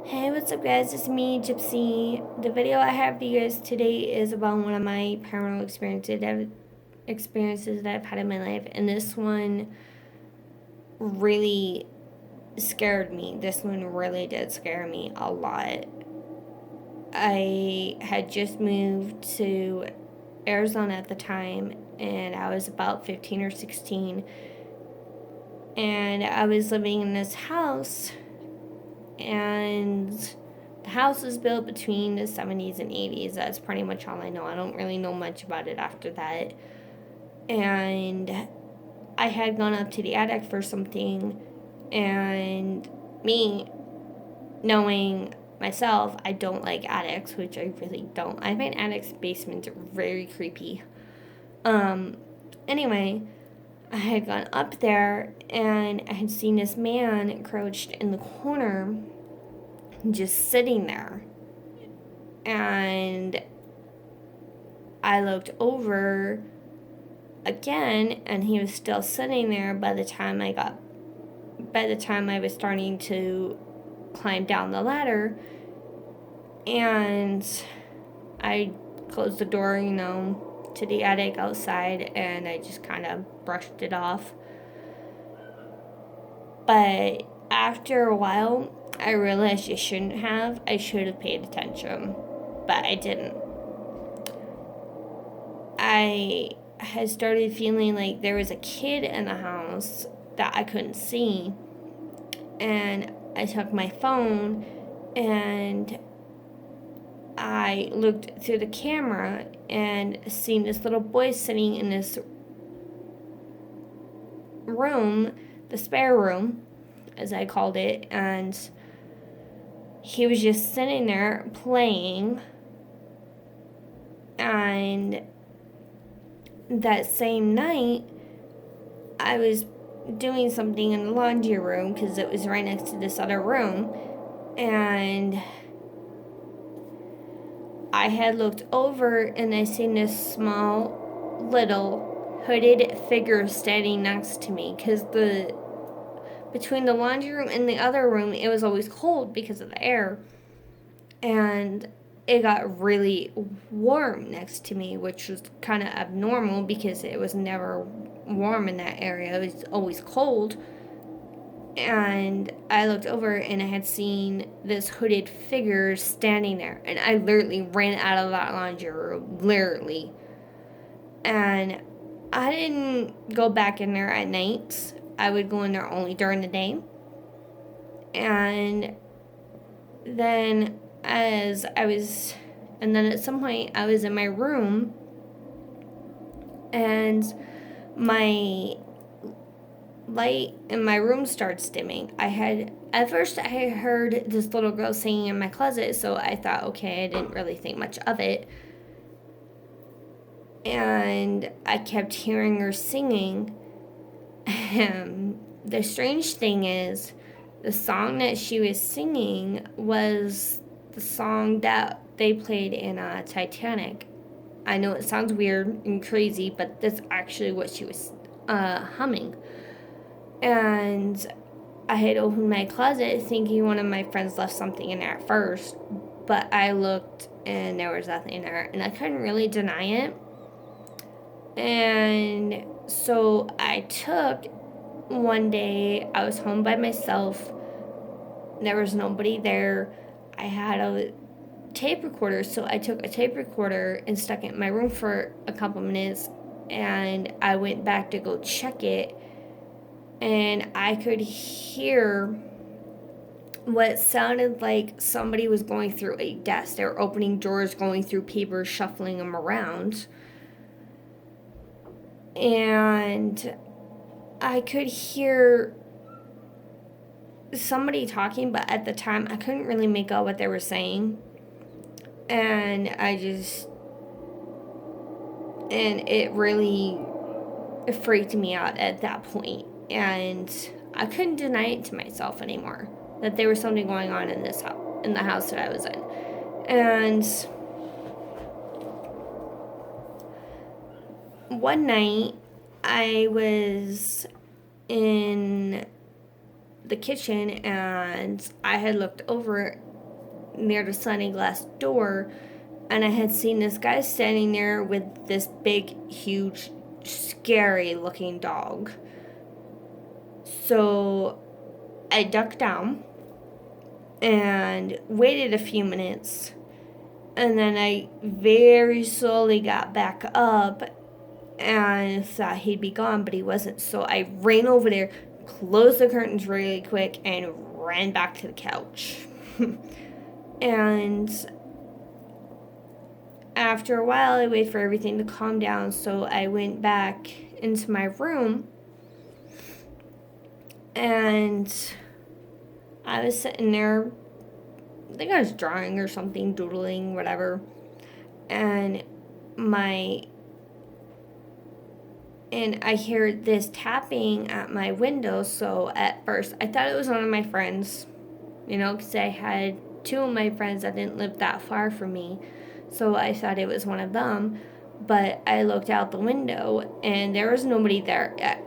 Hey, what's up, guys? It's me, Gypsy. The video I have for you guys today is about one of my paranormal experiences that I've had in my life, and this one really scared me. This one really did scare me a lot. I had just moved to Arizona at the time, and I was about 15 or 16, and I was living in this house, and the house was built between the 70s and 80s. That's pretty much all I know. I don't really know much about it after that. And I had gone up to the attic for something, and me, knowing myself, I don't like attics, which I really don't. I find attics, basements very creepy. Um, anyway, I had gone up there and I had seen this man crouched in the corner, just sitting there. And I looked over again, and he was still sitting there by the time I was starting to climb down the ladder. And I closed the door, to the attic outside, and I just kind of brushed it off. But after a while, I realized I shouldn't have. I should have paid attention, but I didn't. I had started feeling like there was a kid in the house that I couldn't see. And I took my phone and I looked through the camera and seen this little boy sitting in this room, the spare room, as I called it, and he was just sitting there playing. And that same night, I was doing something in the laundry room because it was right next to this other room, and I had looked over and I seen this small little hooded figure standing next to me, because between the laundry room and the other room, it was always cold because of the air, and it got really warm next to me, which was kind of abnormal because it was never warm in that area. It was always cold. And I looked over and I had seen this hooded figure standing there. And I literally ran out of that laundry room. Literally. And I didn't go back in there at night. I would go in there only during the day. And then and then at some point I was in my room, and my light in my room starts dimming. At first I heard this little girl singing in my closet, so I thought, okay, I didn't really think much of it. And I kept hearing her singing. And the strange thing is, the song that she was singing was the song that they played in Titanic. I know it sounds weird and crazy, but that's actually what she was humming. And I had opened my closet thinking one of my friends left something in there at first, but I looked and there was nothing there, and I couldn't really deny it. And so one day, I was home by myself. There was nobody there. I had a tape recorder, so I took a tape recorder and stuck it in my room for a couple minutes, and I went back to go check it, and I could hear what sounded like somebody was going through a desk. They were opening drawers, going through papers, shuffling them around. And I could hear somebody talking, but at the time I couldn't really make out what they were saying. And it really freaked me out at that point. And I couldn't deny it to myself anymore that there was something going on in the house that I was in. And one night, I was in the kitchen and I had looked over near the sliding glass door, and I had seen this guy standing there with this big, huge, scary looking dog. So I ducked down and waited a few minutes, and then I very slowly got back up and thought he'd be gone, but he wasn't. So I ran over there, closed the curtains really quick, and ran back to the couch. And after a while, I waited for everything to calm down, so I went back into my room, and I was sitting there, I think I was drawing or something, doodling, whatever, and I heard this tapping at my window. So at first I thought it was one of my friends, because I had two of my friends that didn't live that far from me, so I thought it was one of them. But I looked out the window and there was nobody there yet,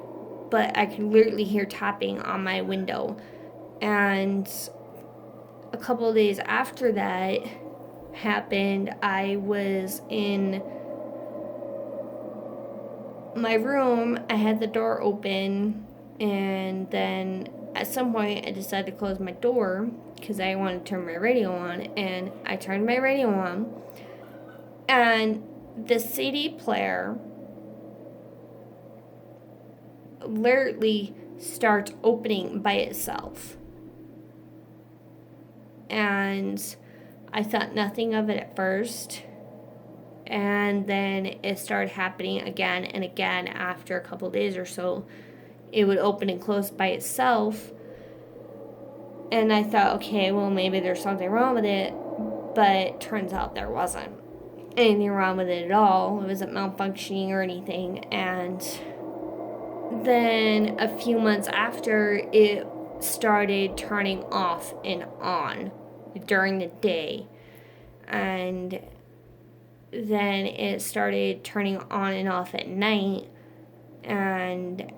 but I could literally hear tapping on my window. And a couple of days after that happened, I was in my room. I had the door open, and then at some point I decided to close my door because I wanted to turn my radio on, and I turned my radio on, and the CD player literally starts opening by itself. And I thought nothing of it at first, and then it started happening again and again. After a couple days or so, it would open and close by itself, and I thought, okay, well, maybe there's something wrong with it, but turns out there wasn't anything wrong with it at all. It wasn't malfunctioning or anything. And then a few months after, it started turning off and on during the day, and then it started turning on and off at night, and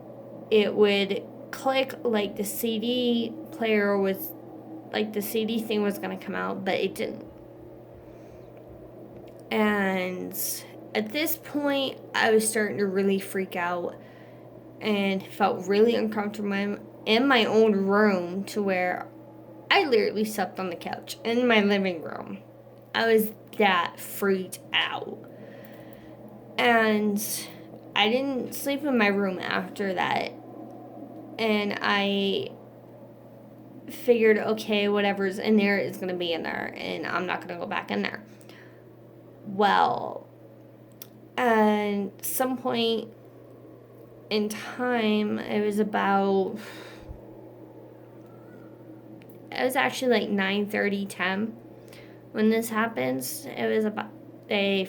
it would click like the CD player was, like the CD thing was going to come out, but it didn't. And at this point, I was starting to really freak out and felt really uncomfortable in my own room, to where I literally slept on the couch in my living room. I was that freaked out. And I didn't sleep in my room after that. And I figured, okay, whatever's in there is going to be in there, and I'm not going to go back in there. Well, at some point in time, it was actually like 9:30, 10 when this happens. It was about a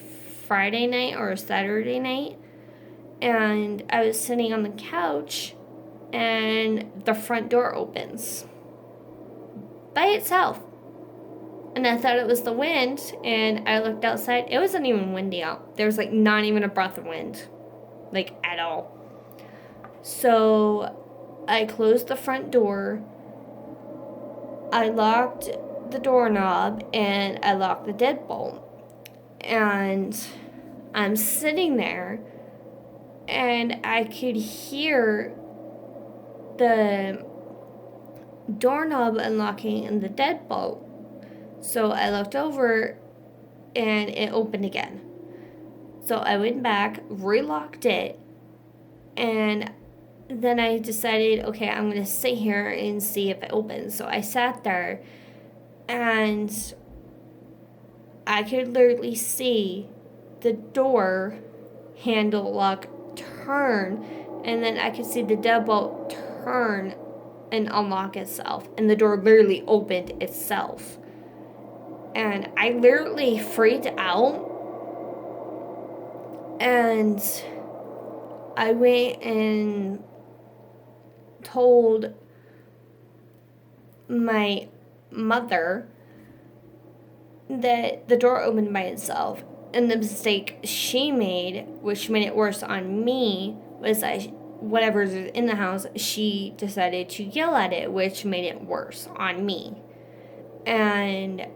Friday night or a Saturday night, and I was sitting on the couch, and the front door opens by itself. And I thought it was the wind, and I looked outside. It wasn't even windy out. There was like not even a breath of wind, like at all. So I closed the front door, I locked the doorknob, and I locked the deadbolt. And I'm sitting there, and I could hear the doorknob unlocking and the deadbolt. So I looked over, and it opened again. So I went back, relocked it, and then I decided, okay, I'm going to sit here and see if it opens. So I sat there, and I could literally see the door handle lock turn, and then I could see the deadbolt turn and unlock itself, and the door literally opened itself. And I literally freaked out, and I went and told my mother that the door opened by itself, and the mistake she made, which made it worse on me, was that whatever's in the house, she decided to yell at it, which made it worse on me. And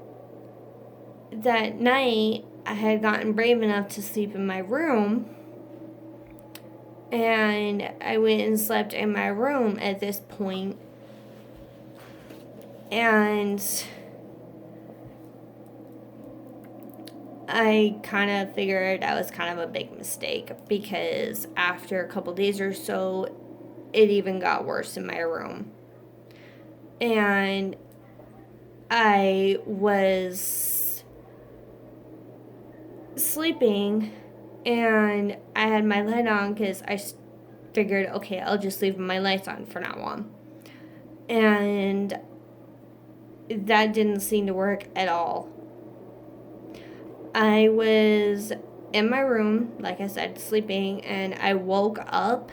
that night, I had gotten brave enough to sleep in my room, and I went and slept in my room at this point, and I kind of figured that was kind of a big mistake, because after a couple days or so, it even got worse in my room. And I was sleeping, and I had my light on because I figured, okay, I'll just leave my lights on for now on. And that didn't seem to work at all. I was in my room, like I said, sleeping, and I woke up,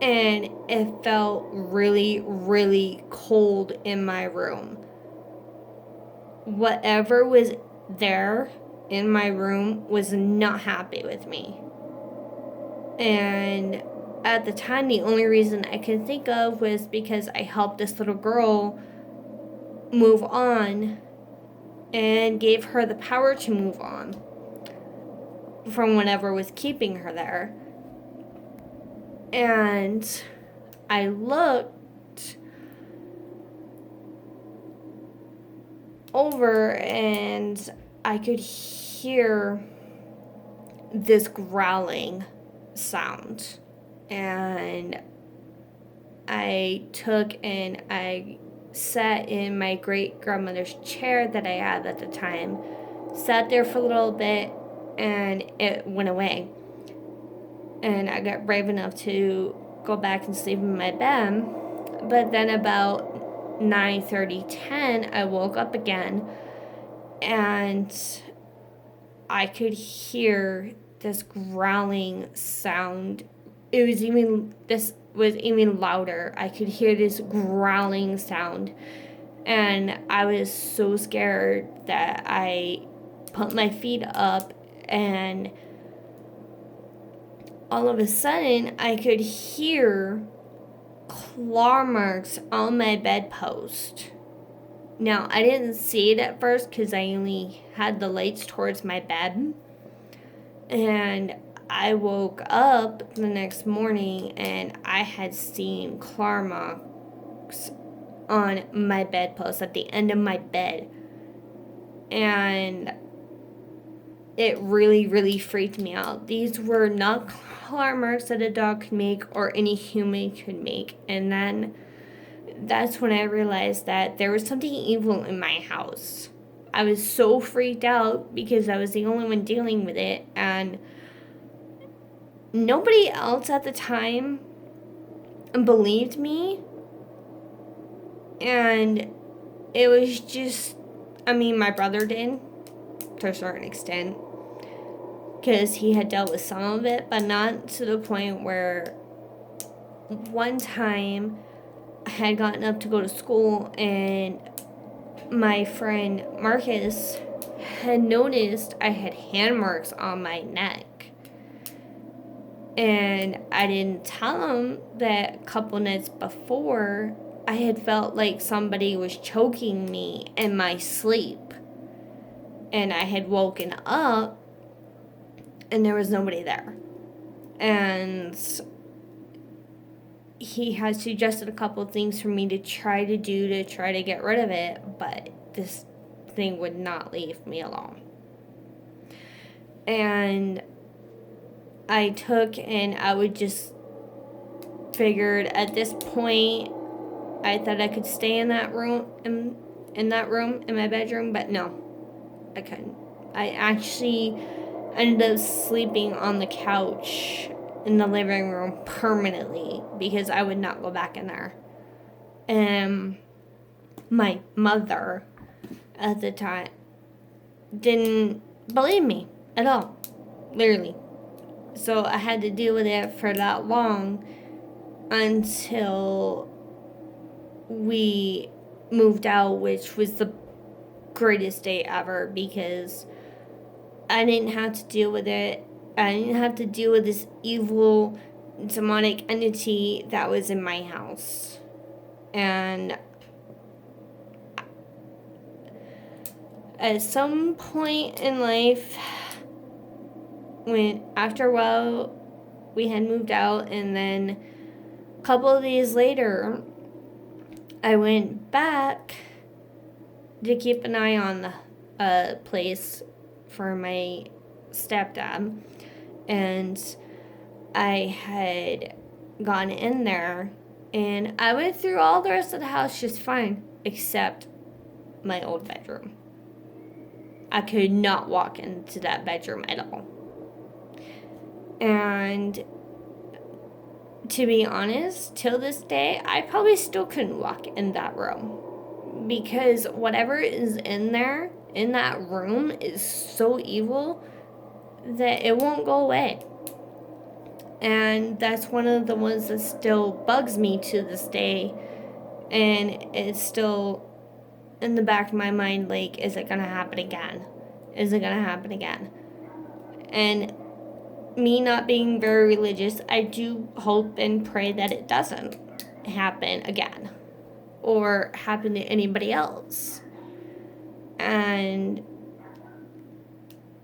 and it felt really, really cold in my room. Whatever was there in my room was not happy with me. And at the time, the only reason I could think of was because I helped this little girl move on and gave her the power to move on from whatever was keeping her there. And I looked over and I could hear this growling sound. And I took and I sat in my great grandmother's chair that I had at the time, sat there for a little bit, and it went away. And I got brave enough to go back and sleep in my bed. But then about 9:30, 10, I woke up again, and I could hear this growling sound. This was even louder. I could hear this growling sound, and I was so scared that I put my feet up, and all of a sudden I could hear claw marks on my bedpost. Now, I didn't see it at first because I only had the lights towards my bed, and I woke up the next morning and I had seen claw marks on my bedpost at the end of my bed. And it really, really freaked me out. These were not claw marks that a dog could make or any human could make. And then that's when I realized that there was something evil in my house. I was so freaked out because I was the only one dealing with it, and nobody else at the time believed me. And it was just, my brother did to a certain extent, because he had dealt with some of it, but not to the point where one time I had gotten up to go to school, and my friend Marcus had noticed I had hand marks on my neck. And I didn't tell him that a couple nights before I had felt like somebody was choking me in my sleep. And I had woken up and there was nobody there. And he had suggested a couple of things for me to try to do to try to get rid of it, but this thing would not leave me alone. And I took and I would just figured at this point I thought I could stay in that room in my bedroom, but no, I couldn't. I actually ended up sleeping on the couch in the living room permanently because I would not go back in there. And my mother at the time didn't believe me at all, literally. So I had to deal with it for that long until we moved out, which was the greatest day ever because I didn't have to deal with it. I didn't have to deal with this evil demonic entity that was in my house. And At some point in life, when after a while we had moved out, and then a couple of days later I went back to keep an eye on the place for my stepdad, and I had gone in there, and I went through all the rest of the house just fine, except my old bedroom. I could not walk into that bedroom at all. And to be honest, till this day, I probably still couldn't walk in that room. Because whatever is in there, in that room, is so evil that it won't go away. And that's one of the ones that still bugs me to this day. And it's still in the back of my mind, like, is it going to happen again? Is it going to happen again? And me not being very religious, I do hope and pray that it doesn't happen again or happen to anybody else. And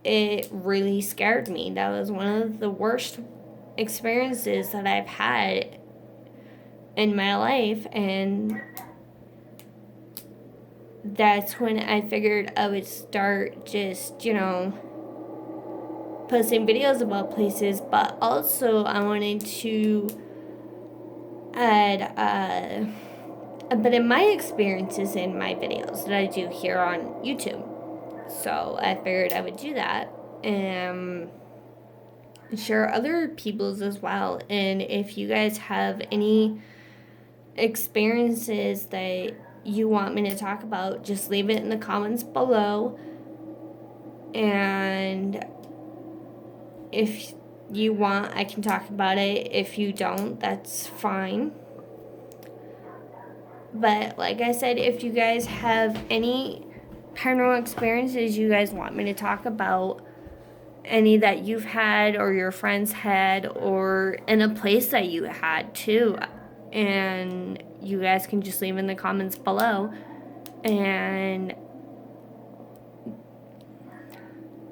it really scared me. That was one of the worst experiences that I've had in my life, and that's when I figured I would start just, posting videos about places, but also I wanted to add a bit of my experiences in my videos that I do here on YouTube. So I figured I would do that and share other people's as well. And if you guys have any experiences that you want me to talk about, just leave it in the comments below. And if you want, I can talk about it. If you don't, that's fine. But like I said, if you guys have any paranormal experiences you guys want me to talk about, any that you've had or your friends had, or in a place that you had too, and you guys can just leave in the comments below. And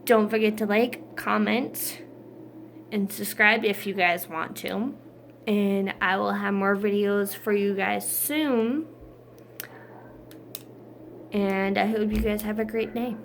don't forget to like, comment, and subscribe if you guys want to. And I will have more videos for you guys soon. And I hope you guys have a great day.